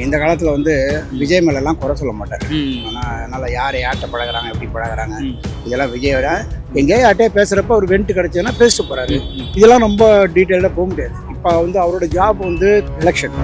இந்த காலத்தில் வந்து விஜய் மேலெல்லாம் குறை சொல்ல மாட்டார். ஆனால் அதனால் யார் யார்கிட்ட பழகிறாங்க எப்படி பழகிறாங்க இதெல்லாம் விஜயோட எங்கேயோ யார்கிட்டே பேசுகிறப்ப ஒரு வெண்ட் கிடச்சதுன்னா பேசிட்டு போகிறாரு. இதெல்லாம் ரொம்ப டீட்டெயிலாக போக முடியாது. இப்போ வந்து அவரோட ஜாப் வந்து எலெக்ஷன்.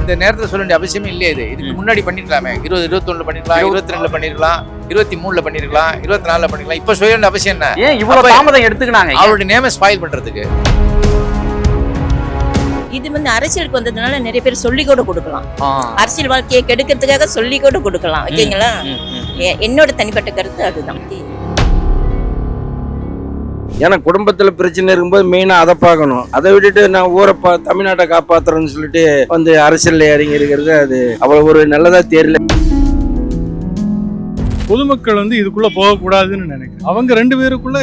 இந்த நேரத்தில் சொல்ல வேண்டிய அவசியமே இல்லையே. இதுக்கு முன்னாடி பண்ணிருக்கலாமே. 21 பண்ணிருக்கலாம், 22 பண்ணிருக்கலாம், 23 பண்ணிருக்கலாம், 24 பண்ணிருக்கலாம். இப்போ சொல்ல வேண்டிய அவசியம் என்ன? ஏன் இவ்வளவு தாமதம் எடுத்துக்கினாங்க? அவருடைய நேமை ஸ்பாயில் பண்றதுக்கு. இது வந்து அரசியலுக்கு வந்ததுனால நிறைய பேர் சொல்லி கூட கொடுக்கலாம். அரசியல் வாழ்க்கையை கெடுக்கிறதுக்காக சொல்லி கூட கொடுக்கலாம். ஓகேங்களா? என்னோட தனிப்பட்ட கருத்து அதுதான். ஏன்னா குடும்பத்துல பிரச்சனை இருக்கும்போது மெயினா அதை பார்க்கணும். அதை விட்டுட்டு நான் ஊரை தமிழ்நாட்டை காப்பாத்துறேன்னு சொல்லிட்டு வந்து அரசியல்ல இறங்கி இருக்கிறது அது அவ்வளவு ஒரு நல்லதா தெரியல. பொதுமக்கள் வந்து இதுக்குள்ள போகக்கூடாதுன்னு நினைக்கிறேன். அவங்க 2 பேருக்குள்ள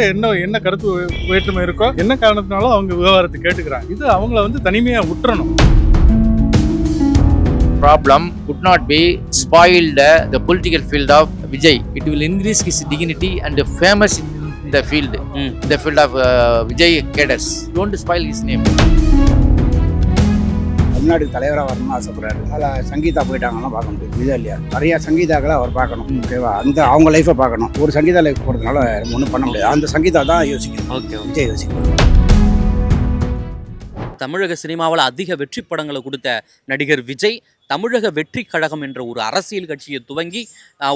என்ன கருத்து வேற்றுமை இருக்கோ, என்ன காரணத்தினாலும் அவங்க விவகாரத்தை கேட்டுக்கிறாங்க. இது அவங்கள வந்து தனிமையா விட்டுறணும். Problem could not be spoiled the political field of Vijay. It will increase his dignity and famous in the field, the field of Vijay cadres. Don't spoil his name. தமிழ்நாட்டுக்கு தலைவராக வரணும்னு ஆசைப்படுறாரு. அதில் சங்கீதா போயிட்டாங்கன்னா பார்க்க முடியும். இதா இல்லையா? நிறைய சங்கீதாக்களை அவர் பார்க்கணும். ஓகேவா? அந்த அவங்க லைஃப்பை பார்க்கணும். ஒரு சங்கீதா லைஃப் போகிறதுனால ஒன்றும் பண்ண முடியாது. அந்த சங்கீதா தான் யோசிக்கணும். ஓகே, விஜய் யோசிக்கணும். தமிழக சினிமாவில் அதிக வெற்றி படங்களை கொடுத்த நடிகர் விஜய் தமிழக வெற்றி கழகம் என்ற ஒரு அரசியல் கட்சியை துவங்கி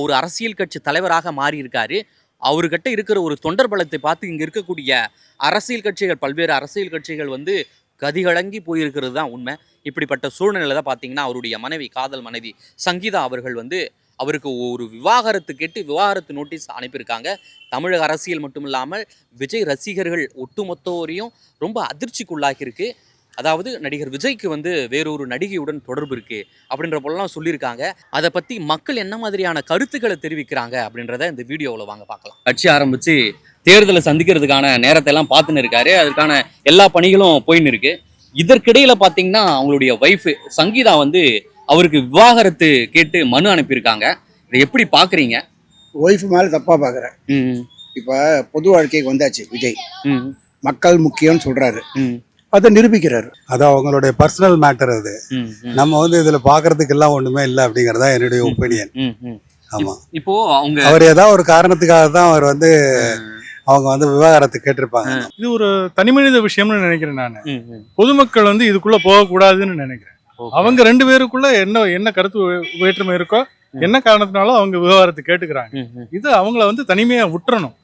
ஒரு அரசியல் கட்சி தலைவராக மாறியிருக்காரு. அவர்கிட்ட இருக்கிற ஒரு தொண்டர் பலத்தை பார்த்து இங்கே இருக்கக்கூடிய அரசியல் கட்சிகள், பல்வேறு அரசியல் கட்சிகள் வந்து கதிகலங்கி போயிருக்கிறது தான் உண்மை. இப்படிப்பட்ட சூழ்நிலை தான் பார்த்தீங்கன்னா அவருடைய மனைவி, காதல் மனைவி சங்கீதா அவர்கள் வந்து அவருக்கு ஒரு விவாகரத்து கேட்டு விவாகரத்து நோட்டீஸ் அனுப்பியிருக்காங்க. தமிழக அரசியல் மட்டும் இல்லாமல் விஜய் ரசிகர்கள் ஒட்டுமொத்தோரையும் ரொம்ப அதிர்ச்சிக்குள்ளாகியிருக்கு. அதாவது நடிகர் விஜய்க்கு வந்து வேறொரு நடிகையுடன் தொடர்பு இருக்குது அப்படின்ற போலலாம் சொல்லியிருக்காங்க. அதை பற்றி மக்கள் என்ன மாதிரியான கருத்துக்களை தெரிவிக்கிறாங்க அப்படின்றத இந்த வீடியோவில் வாங்க பார்க்கலாம். கட்சி ஆரம்பித்து தேர்தலை சந்திக்கிறதுக்கான நேரத்தை எல்லாம் பார்த்துன்னு இருக்காரு. அதுக்கான எல்லா பணிகளும் போயின்னு இருக்கு. இதற்கிடையில் பார்த்தீங்கன்னா அவங்களுடைய ஒய்ஃபு சங்கீதா வந்து அவருக்கு விவாகரத்து கேட்டு மனு அனுப்பியிருக்காங்க. இதை எப்படி பார்க்குறீங்க? ஒய்ஃபு மேலே தப்பாக பார்க்குறேன். இப்போ பொது வாழ்க்கைக்கு வந்தாச்சு விஜய். மக்கள் முக்கியம்னு சொல்கிறாரு. அதை நிரூபிக்கிறாரு. அது அவங்களுடைய பர்சனல் மேட்டர். அது நம்ம வந்து இதுல பாக்குறதுக்கு எல்லாம் ஒண்ணுமே இல்லை அப்படிங்கறதா என்னுடைய ஒப்பீனியன். ஆமா, இப்போ அவங்க அவர் ஏதாவது ஒரு காரணத்துக்காக தான் அவர் வந்து அவங்க வந்து விவாகரத்து கேட்டிருப்பாங்க. இது ஒரு தனி மனித விஷயம்னு நினைக்கிறேன் நான். பொதுமக்கள் வந்து இதுக்குள்ள போகக்கூடாதுன்னு நினைக்கிறேன். அவங்க 2 பேருக்குள்ள என்ன கருத்து வேற்றுமை இருக்கோ, என்ன காரணத்தினாலும் அவங்க விவகாரத்தை கேட்டுக்கிறாங்க. இது அவங்கள வந்து தனிமையா விட்டுறணும்.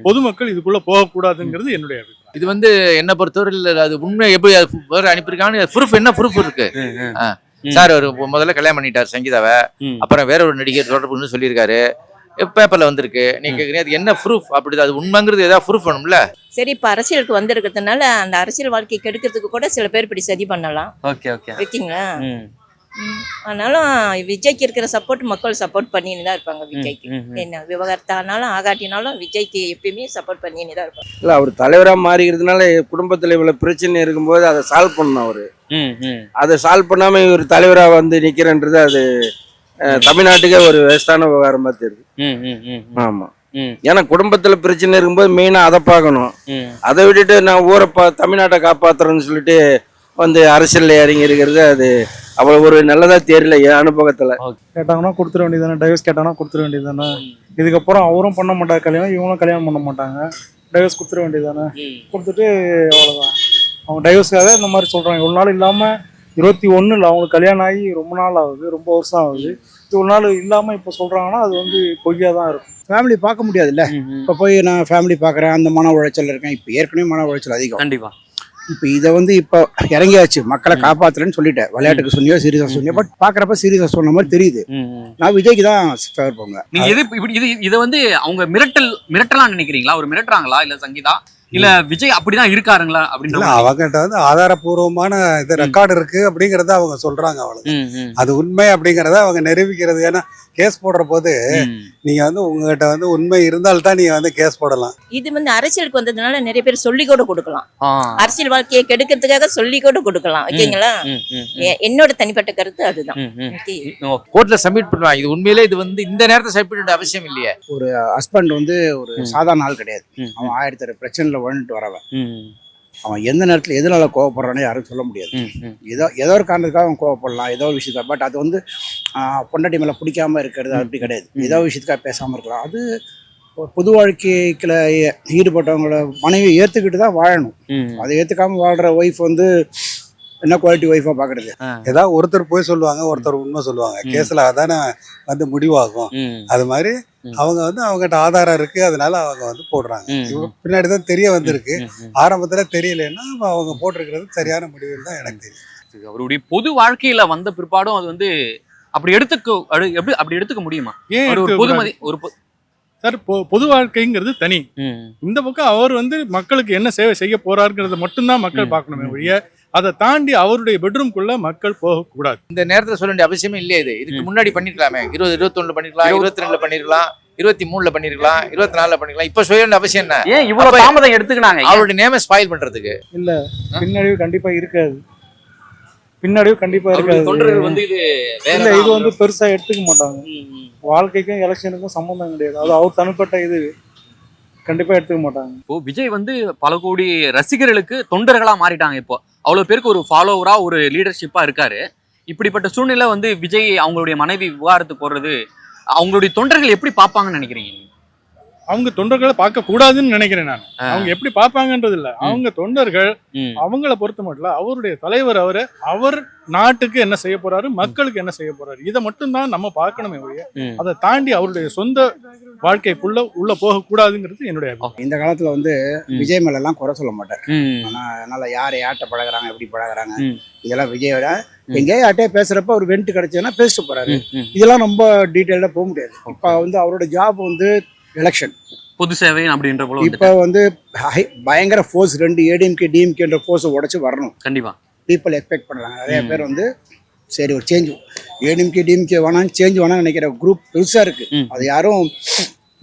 பொதுமக்கள் இதுக்குள்ள போகக்கூடாதுங்கிறது என்னுடைய அபிப்பிராயம். இது வந்து என்ன பொறுத்தவரை அது உண்மை எப்படி அனுப்பியிருக்காங்க, ப்ரூஃப் என்ன ப்ரூஃப் இருக்கு? சார் அவர் முதல்ல கல்யாணம் பண்ணிட்டார் சங்கீதாவை, அப்புறம் வேற ஒரு நடிகர் தொடர்புன்னு சொல்லியிருக்காரு, பேப்பர்ல வந்திருக்கு. நீங்க கேக்குறீங்க அது என்ன ப்ரூஃப்? அப்படி அது உண்மைங்கிறது ஏதாவது ப்ரூஃப் வேணும்ல. சரி, இப்போ அரசியலுக்கு வந்திருக்கிறதுனால அந்த அரசியல் வாழ்க்கையை கெடுக்கிறதுக்கு கூட சில பேர் இப்படி சதி பண்ணலாம். ஓகேங்களா? ஆனாலும் விஜய்க்கு இருக்கிற சப்போர்ட் மக்கள் சப்போர்ட் பண்ணின்னு தான் இருப்பாங்க. விஜய்க்கு என்ன விவகாரத்தானாலும் ஆகாட்டினாலும் விஜய்க்கு எப்பயுமே சப்போர்ட் பண்ணின்னு தான் இருப்பாங்க. இல்லை, அவர் தலைவராக மாறிக்கிறதுனால குடும்பத்தில் இவ்வளோ பிரச்சனை இருக்கும்போது அதை சால்வ் பண்ணணும். அவரு அதை சால்வ் பண்ணாமல் இவர் தலைவராக வந்து நிற்கிறன்றது அது தமிழ்நாட்டுக்கே ஒரு வேஸ்டான விவகாரமா தெரியுது. ஆமா, ஏன்னா குடும்பத்துல பிரச்சனை இருக்கும்போது மெயினா அதை பார்க்கணும். அதை விட்டுட்டு நான் ஊரை தமிழ்நாட்டை காப்பாத்துறேன்னு சொல்லிட்டு வந்து அரசியல்ல இறங்கி இருக்கிறது அது அவ்வளவு ஒரு நல்லதா தெரியல என் அனுபவத்துல. கேட்டாங்கன்னா கொடுத்துட வேண்டியதானே, டைவர்ஸ் கேட்டாங்கன்னா கொடுத்துட வேண்டியதானே. இதுக்கப்புறம் அவரும் பண்ண மாட்டார் கல்யாணம், இவங்களும் கல்யாணம் பண்ண மாட்டாங்க. டைவர்ஸ் கொடுத்துட வேண்டியதானே. கொடுத்துட்டு அவ்வளவுதான். அவங்க டைவர்ஸ்க்காக இந்த மாதிரி சொல்றாங்க. இவ்வளவு நாள் இல்லாம 21 அவங்களுக்கு கல்யாணம் ஆகி ரொம்ப நாள் ஆகுது, ரொம்ப வருஷம் ஆகுது. இவ்வளவு நாள் இல்லாம இப்ப சொல்றாங்கன்னா அது வந்து பொய்யா தான் இருக்கும். ஃபேமிலி பார்க்க முடியாதுல்ல. இப்போ போய் நான் ஃபேமிலி பார்க்குறேன், அந்த மன உளைச்சல் இருக்கேன். இப்போ ஏற்கனவே மன உளைச்சல் அதிகம். கண்டிப்பா. இப்போ இதை வந்து இப்போ இறங்கியாச்சு, மக்களை காப்பாத்துறேன்னு சொல்லிட்டேன். விளையாட்டுக்கு சொன்னியோ சீரியஸா சொன்னியோ, பட் பாக்குறப்ப சீரியஸா சொன்ன மாதிரி தெரியுது. நான் விஜய்க்கு தான் ஃபேவர் போங்க. நீங்க இதை வந்து அவங்க மிரட்டலாம் நினைக்கிறீங்களா? ஒரு மிரட்டுறாங்களா இல்ல சங்கீதா, இல்ல விஜய் அப்படிதான் இருக்காருங்களா அப்படின்ற? அவங்ககிட்ட வந்து ஆதாரபூர்வமான இது ரெக்கார்டு இருக்கு அப்படிங்கறத அவங்க சொல்றாங்க. அவ்வளவு அது உண்மை அப்படிங்கறத அவங்க நிரூபிக்கிறது. ஏன்னா கேஸ் போடுற போது நீங்க வந்து உங்ககிட்ட வந்து உண்மை இருந்தால்தான் நீங்க வந்து கேஸ் போடலாம். இது வந்து அரசியலுக்கு வந்ததுனால நிறைய பேர் சொல்லி கூட கொடுக்கலாம். அரசியல் வாழ்க்கையை கெடுக்கிறதுக்காக சொல்லி கூட கொடுக்கலாம். ஓகேங்களா? என்னோட தனிப்பட்ட கருத்து அதுதான். கோர்ட்ல சப்மிட் பண்ணுவாங்க. இது உண்மையிலே இது வந்து இந்த நேரத்தை சப்மிட் பண்ண அவசியம் இல்லையே. ஒரு ஹஸ்பண்ட் வந்து ஒரு சாதாரண ஆள் கிடையாது. அவன் 1000 பிரச்சனைல வந்துட்டு வரவன். அவன் எந்த நேரத்தில் எதனால கோவப்படுறானே யாரும் சொல்ல முடியாது. ஏதோ ஒரு காரணத்துக்காக அவன் கோவப்படலாம், ஏதோ ஒரு விஷயத்த. பட் அது வந்து பொண்டாட்டி மேலே பிடிக்காம இருக்கிறது அப்படி கிடையாது. ஏதோ ஒரு விஷயத்துக்காக பேசாமல் இருக்கலாம். அது பொது வாழ்க்கையில் ஈடுபட்டவங்கள மனைவி ஏற்றுக்கிட்டு தான் வாழணும். அதை ஏற்றுக்காமல் வாழ்கிற ஒய்ஃப் வந்து என்ன குவாலிட்டி ஒய்ஃபாக பார்க்குறது? ஏதாவது ஒருத்தர் போய் சொல்லுவாங்க, ஒருத்தர் உண்மை சொல்லுவாங்க. கேஸில் அதானே வந்து முடிவாகும். அது மாதிரி அவங்க வந்து அவங்ககிட்ட ஆதாரம் இருக்கு, அதனால அவங்க வந்து போடுறாங்க. பின்னாடி தான் தெரிய வந்திருக்கு. ஆரம்பத்துல தெரியலன்னா அவங்க போட்டிருக்கிறது சரியான முடிவுன்னு தான் எனக்கு தெரியும். அவருடைய பொது வாழ்க்கையில வந்த பிற்பாடும் அது வந்து அப்படி எடுத்துக்க முடியுமா? ஏன் ஒரு பொதுமதி ஒரு சார், பொது வாழ்க்கைங்கிறது தனி. இந்த பக்கம் அவர் வந்து மக்களுக்கு என்ன சேவை செய்ய போறாருங்கிறத மட்டும்தான் மக்கள் பார்க்கணுமே ஒழிய அதை தாண்டி அவருடைய பெட்ரூம்குள்ள மக்கள் போகக்கூடாது. இந்த நேரத்தில் சொல்ல வேண்டிய அவசியமே இல்லையே. இதுக்கு முன்னாடி பண்ணிருக்கலாமே. 2021 பண்ணிருக்கலாம், 22 பண்ணிருக்கலாம், 23 பண்ணிருக்கலாம், 24 பண்ணிருக்கலாம். இப்ப சொல்ல வேண்டிய அவசியம் என்ன? ஏன் இவ்வளவு தாமதம் எடுத்துக்கினாங்க? அவருடைய நேம ஸ்பாயில் பண்றதுக்கு இல்ல, பின்னடைவு கண்டிப்பா இருக்காது. பின்னடைவு கண்டிப்பா இருக்காது. தொண்டர்கள் வந்து இது இல்ல, இது வந்து பெருசா எடுத்துக்க மாட்டாங்க. வாழ்க்கைக்கும் எலெக்ஷனுக்கும் சம்பந்தம் கிடையாது. அது அவர் தனிப்பட்ட இது கண்டிப்பா எடுத்துக்க மாட்டாங்க. இப்போ விஜய் வந்து பல கோடி ரசிகர்களுக்கு தொண்டர்களா மாறிட்டாங்க. இப்போ அவ்வளவு பேருக்கு ஒரு ஃபாலோவரா ஒரு லீடர்ஷிப்பா இருக்காரு. இப்படிப்பட்ட சூழ்நிலை வந்து விஜய் அவங்களுடைய மனைவி விவாகரத்து போடுறது அவங்களுடைய தொண்டர்கள் எப்படி பார்ப்பாங்கன்னு நினைக்கிறீங்க? அவங்க தொண்டர்களை பார்க்க கூடாதுன்னு நினைக்கிறேன் நான். அவங்க எப்படி பார்ப்பாங்கன்றது இல்ல, அவங்க தொண்டர்கள் அவங்கள பொறுத்த மட்டும் அவருடைய தலைவர் அவர் நாட்டுக்கு என்ன செய்ய போறாரு, மக்களுக்கு என்ன செய்ய போறாரு, இதை மட்டும்தான் நம்ம பார்க்கணுமே ஒழிய அதை தாண்டி அவருடைய சொந்த வாழ்க்கைக்குள்ள உள்ள போக கூடாதுங்கிறது என்னுடைய அபிப்பிராயம். இந்த காலத்துல வந்து விஜய் மேல எல்லாம் குறை சொல்ல மாட்டேன். ஆனா அதனால யார் யார்கிட்ட பழகுறாங்க, எப்படி பழகுறாங்க, இதெல்லாம் விஜயோட எங்கேயே யார்ட்டே பேசுறப்ப ஒரு வெண்ட் கிடைச்சதுன்னா பேசிட்டு போறாரு. இதெல்லாம் ரொம்ப டீட்டெயிலா போக முடியாது. இப்ப வந்து அவரோட ஜாப் வந்து எலெக்ஷன், பொது சேவை அப்படின்ற போல இப்ப வந்து பயங்கர ஃபோர்ஸ் 2 ஏடிஎம்கே டிஎம்கேன்ற ஃபோர்ஸை உடைச்சு வரணும். கண்டிப்பா பீப்புள் எக்ஸ்பெக்ட் பண்றாங்க. நிறைய பேர் வந்து சரி ஒரு சேஞ்ச், ஏடிஎம்கே டிஎம்கே வேணாம், சேஞ்ச் வேணாம்னு நினைக்கிற குரூப் பெருசா இருக்கு. அது யாரும்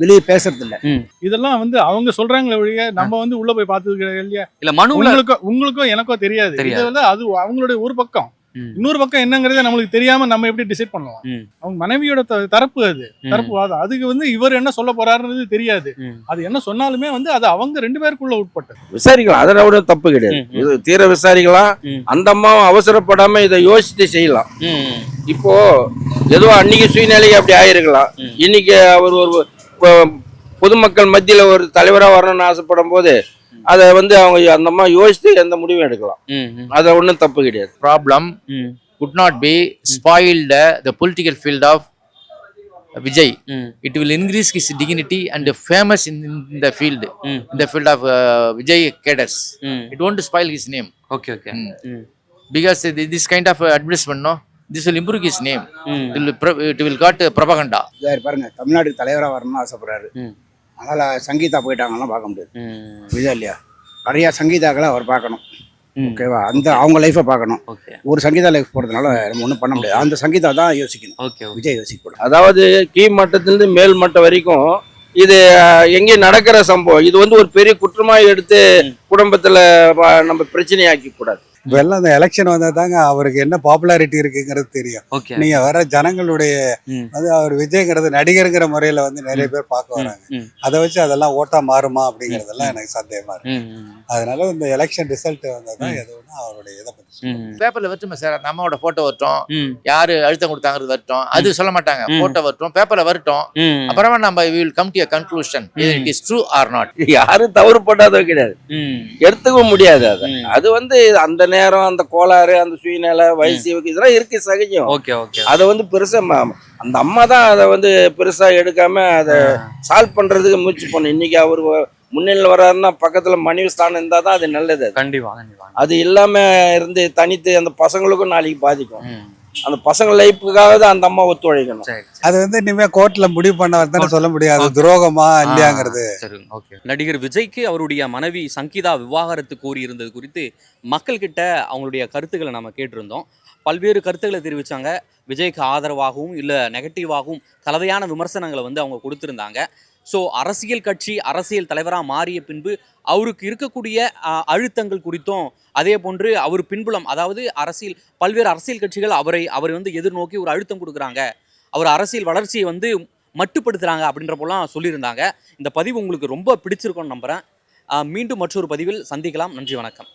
வெளியே பேசுறது இல்ல. இதெல்லாம் வந்து அவங்க சொல்றாங்களே ஒழிய நம்ம வந்து உள்ள போய் பார்த்தது இல்லையா. இல்ல மனு உங்களுக்கும் எனக்கோ தெரியாது. இது வந்து அது அவங்களுடைய ஒரு பக்கம். இன்னொரு பக்கம் என்னங்கிறத நம்மளுக்கு தெரியாம நம்ம எப்படி டிசைட் பண்ணுவோம்? அவங்க மனைவியோட தரப்பு, அது தரப்பு வாதம். அதுக்கு வந்து இவர் என்ன சொல்ல போறாருன்றது தெரியாது. அது என்ன சொன்னாலுமே வந்து அது அவங்க 2 பேருக்குள்ள உட்பட்டது. விசாரிக்கலாம், அதில் கூட தப்பு கிடையாது. இது தீர விசாரிக்கலாம். அந்த அம்மாவும் அவசரப்படாம இதை யோசித்து செய்யலாம். இப்போ ஏதோ அன்னைக்கு சூழ்நிலைக்கு அப்படி ஆயிருக்கலாம். இன்னைக்கு அவர் ஒரு பொதுமக்கள் மத்தியில ஒரு தலைவரா வரணும்னு ஆசைப்படும் போது அதை வந்து அவங்க அந்த அம்மா யோசித்து எந்த முடிவும் எடுக்கலாம். அதை ஒன்றும் தப்பு கிடையாது. Problem could not be spoiled the political field of Vijay. It will increase his dignity and famous in the field, in the field of Vijay cadres. It won't spoil his name. Okay. Because this kind of advertisement, no, this will improve his name. It will got propaganda. பாருங்க, தமிழ்நாட்டுக்கு தலைவரா வரணும்னு ஆசைப்படுறாரு. அதனால சங்கீதா போயிட்டாங்கலாம் பார்க்க முடியாது. புரியுதா இல்லையா? நிறைய சங்கீதாக்களை அவர் பார்க்கணும். ஓகேவா? அந்த அவங்க லைஃபை பார்க்கணும். ஒரு சங்கீதா லைஃப் போறதுனால நம்ம ஒன்றும் பண்ண முடியாது. அந்த சங்கீதா தான் யோசிக்கணும். விஜய் யோசிக்கக்கூடாது. அதாவது கீழ் மட்டத்திலிருந்து மேல் மட்டம் வரைக்கும் இது எங்கே நடக்கிற சம்பவம். இது வந்து ஒரு பெரிய குற்றமா எடுத்து குடும்பத்துல நம்ம பிரச்சனையாக்கி கூடாது. இப்போ எல்லாம் அந்த எலெக்ஷன் வந்தால் தாங்க அவருக்கு என்ன பாப்புலாரிட்டி இருக்குங்கிறது தெரியும். நீங்க வர ஜனங்களுடைய வந்து அவர் விஜய்ங்கிறது நடிகருங்கிற முறையில வந்து நிறைய பேர் பார்க்க வராங்க. அதை வச்சு அதெல்லாம் ஓட்டா மாறுமா அப்படிங்கறதெல்லாம் எனக்கு சந்தேகமா இருக்கு. அதனால இந்த எலெக்ஷன் ரிசல்ட் வந்தால் தான் எதுவும் அவருடைய இதை பத்தி பேப்பர்ல வரட்டும் சார், நம்மளோட போட்டோ வரட்டும், யாரு அழுத்தம் கொடுத்தாங்கிறது வரட்டும், அது சொல்ல மாட்டாங்க. போட்டோ வரட்டும், பேப்பர்ல வரட்டும், அப்புறமா நம்ம we will come to a conclusion whether it is true or not. யாரும் தவறு போட்டாதோ கிடையாது, எடுத்துக்க முடியாது. அது வந்து அந்த நேரம், அந்த கோளாறு, அந்த சுயநல, வயசு இதெல்லாம் இருக்கு, சகஜம். அதை வந்து பெருசா அந்த அம்மா தான் அதை வந்து பெருசா எடுக்காம அதை சால்வ் பண்றதுக்கு முயற்சி பண்ணும். இன்னைக்கு அவர் முன்னிலையில் வர்றாருன்னா பக்கத்துல மனைவி ஸ்தானம் இருந்தா தான் அது நல்லது. கண்டிப்பா. அது இல்லாம இருந்து தனித்து அந்த பசங்களுக்கும் நாளைக்கு பாதிக்கும். அந்த பசங்க லைஃபுக்காக தான் அந்த அம்மா ஒத்துழைக்கணும். அது வந்து இனிமே கோர்ட்ல முடிவு பண்ண தானே சொல்ல முடியாது துரோகமா இல்லையாங்கிறது. நடிகர் விஜய்க்கு அவருடைய மனைவி சங்கீதா விவாகரத்து கோரி இருந்தது குறித்து மக்கள் கிட்ட அவங்களுடைய கருத்துக்களை நம்ம கேட்டிருந்தோம். பல்வேறு கருத்துக்களை தெரிவித்தாங்க. விஜய்க்கு ஆதரவாகவும் இல்லை நெகட்டிவாகவும் கலவையான விமர்சனங்களை வந்து அவங்க கொடுத்துருந்தாங்க. ஸோ அரசியல் கட்சி அரசியல் தலைவராக மாறிய பின்பு அவருக்கு இருக்கக்கூடிய அழுத்தங்கள் குறித்தும், அதே போன்று அவர் பின்புலம், அதாவது பல்வேறு அரசியல் கட்சிகள் அவரை வந்து எதிர்நோக்கி ஒரு அழுத்தம் கொடுக்குறாங்க, அவர் அரசியல் வளர்ச்சியை வந்து மட்டுப்படுத்துகிறாங்க அப்படின்ற போலாம் சொல்லியிருந்தாங்க. இந்த பதிவு உங்களுக்கு ரொம்ப பிடிச்சிருக்கும்னு நம்புகிறேன். மீண்டும் மற்றொரு பதிவில் சந்திக்கலாம். நன்றி, வணக்கம்.